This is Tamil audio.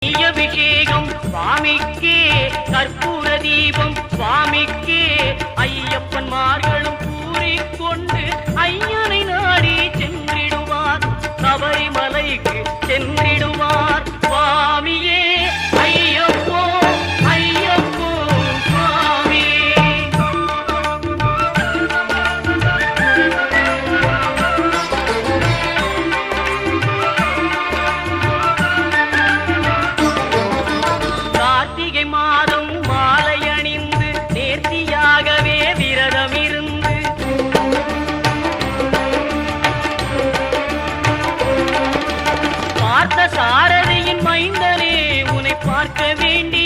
அபிஷேகம் சுவாமிக்கே, கற்பூர தீபம் சுவாமிக்கே, ஐயப்பன்மார்களும் கூறிக்கொண்டு ஐயனை நாடி சென்றிடுவார், சபரிமலைக்கு சென்றிடுவார். சுவாமியே ஐயப்போ ஐயப்போ சுவாமியே. கார்த்திகை மாதம் மாலை அணிந்து நேர்த்தியாகவே விரதம் இருந்து பார்த்த சாரதியின் மைந்தனே உன்னை பார்க்க வேண்டி